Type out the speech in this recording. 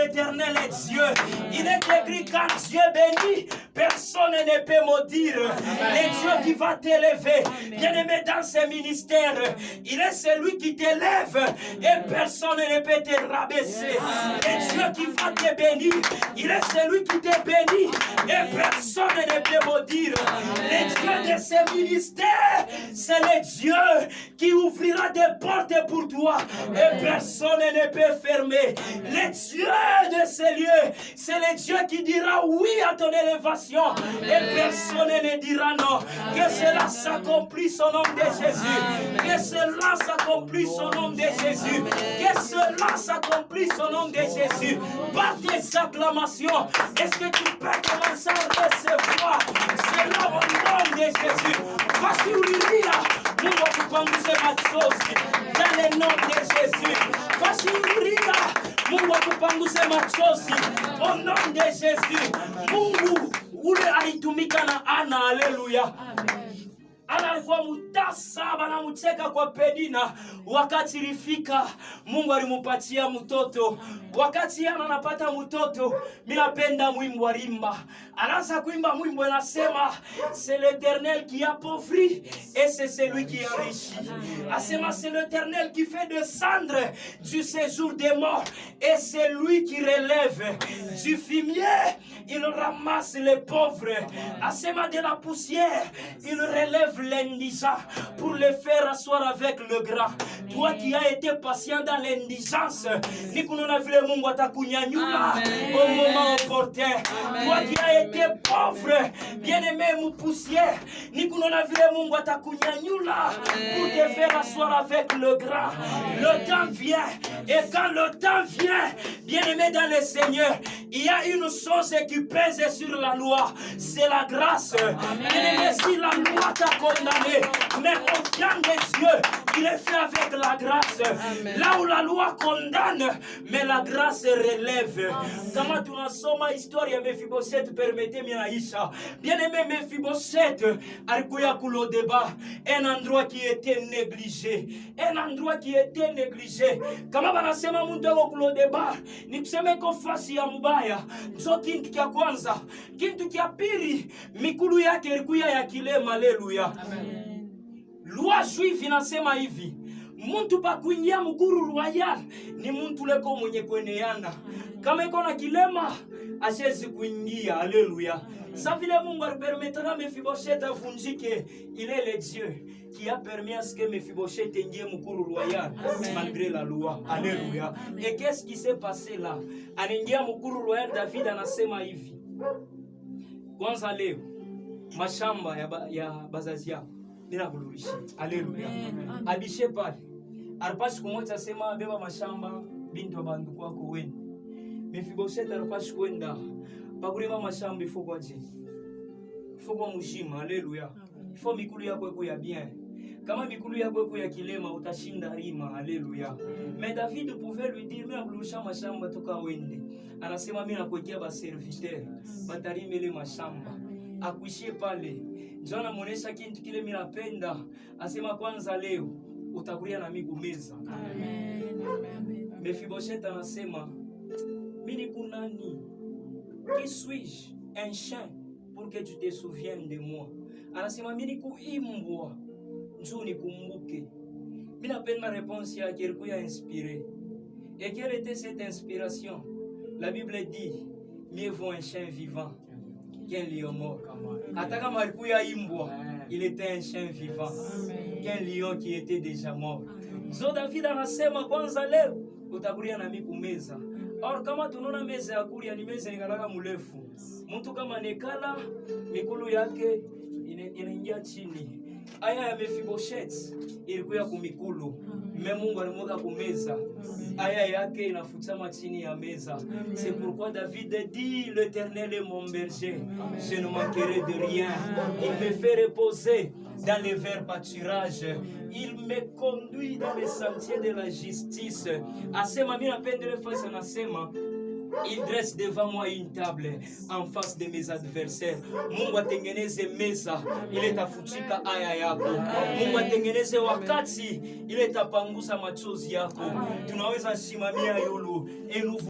l'Éternel est Dieu. Il est écrit quand Dieu bénit, personne ne peut maudire. Le Dieu qui va t'élever, bien-aimé dans ses ministères, il est celui qui t'élève et personne ne peut te rabaisser. Le Dieu qui va te bénir, il est celui qui te bénit et personne ne peut maudire. Le Dieu de ses ministères, c'est le Dieu qui ouvrira des portes pour toi et personne ne peut fermer. Le Dieu de ces lieux, c'est le Dieu qui dira oui à ton élévation et personne ne dira non. Que cela s'accomplisse au nom de Jésus. Que cela s'accomplisse au nom de Jésus. Que cela s'accomplisse au nom de Jésus. Par tes acclamations, est-ce que tu peux commencer à recevoir cela au nom de Jésus? Voici où il y a Mungu akupanguze machozi dans le nom de Jésus. Voici où il y a Mungu akupanguze machozi au nom de Jésus. Mungu ule alitumika na Ana, haleluya. Ana alikuwa mutasa, banamcheka kwa Penina. Wakati ilifika, Mungu alimupatia mtoto. Wakati Ana anapata mtoto, mimi napenda mwimbo wa rimba. Anaanza kuimba mwimbo anasema, c'est l'Éternel qui appauvrit et c'est celui qui enrichit. Asema, c'est l'Éternel qui fait descendre du séjour des morts et c'est lui qui relève du fumier. Il ramasse les pauvres. Asema, de la poussière, il relève l'indigent pour le faire asseoir avec le grand. Toi qui as été patient dans l'indigence, ni kunona vile Mungu atakunyanyua au moment opportun. Toi qui as été pauvre, bien-aimé mu poussière, ni kunona vile Mungu atakunyanyua pour te faire asseoir avec le grand. Le temps vient et quand le temps vient, bien-aimé dans le Seigneur, il y a une chose qui pèse sur la loi, c'est la grâce. Bien-aimé, si la loi t'a condamné, mais au temps des Dieu, il est fait avec la grâce. Amen. Là où la loi condamne, mais la grâce relève. Kama tunasoma histoire ya Mephibosheth, permettez-moi Aïcha. Bien-aimé, Mephibosheth alikuya kulo débat, un endroit qui était négligé. Un endroit qui était négligé. Kama banasema mtu wako kulo débat, ni kusema iko fasi ya mbaya. Nzo kintu kia kwanza, kintu kia pili, mikulu yake ilikuwa ya kilema, haleluya. Loi juive inasema hivi, muntu pa kuingia mkuru royal ni muntu leko mwenye kweneana. Kama iko na kilema, asiwezi kuingia, haleluya. Sa vile Mungu alipermettra Mephibosheth avunjike, il est le Dieu qui a permis à ce que Mephibosheth ingie mkuru royal malgré la loi, haleluya. Et qu'est-ce qui s'est passé là? Anaingia mkuru royal, David anasema hivi, kwanza leo mashamba ya bazazi yako nina kululishi, haleluya. Abishe pale alipaswa kumoja sema beba mashamba bintu bandu kwako weni. Mephibosheth alipaswa kwenda pakulima mashamba ifo kwa je, ifo kwa mshima, haleluya. Ifo mikulu yako iko ya bien. Kama mikulu yako iko ya kilema utashinda rima, haleluya. Mais David pouvait lui dire, mimi nakulusha mashamba toka wende. Anasema mimi nakuwekea ba serviteur batarimele mashamba. Akuishie pale. Jana muonesha kintu kile mimi napenda. Asema kwanza leo utakulia na miguu meza. Amen. Mephibosheth anasema, mimi ni kunani? Qui suis-je? Un chien pour que tu te souviennes de moi. Anasema mimi ni kuimbwa njoo nikumbuke. Mimi napenda réponse yake ilikuwa inspirée. Et quelle était cette inspiration? La Bible dit, mieux vaut un chien vivant qu'un lion mort. Ataka malikuya imbwa, il était un chien vivant qu'un lion qui était déjà mort. Zo David anasema kwanza leo utakulia na miku meza. Or kama tunaona meza ya kulia ni meza ingalaka mrefu. Mtu kama nekala mikulu yake inaingia chini. Aya ya Mephibosheth ilikuwa kumikulu. Mungu alimweka kumeza. Aya yake inafutama chini ya meza. C'est pourquoi David dit, l'Éternel est mon berger, je ne manquerai de rien. Il me fait reposer dans les verts pâturages. Il me conduit dans les sentiers de la justice. Asema mimi napenda fasi anasema, il dresse devant moi une table en face de mes adversaires. Mungu atengeneze meza ile tafutika aya yako. Mungu atengeneze wakati ile tapangusa machozi yako. Tunaweza simamia yulu.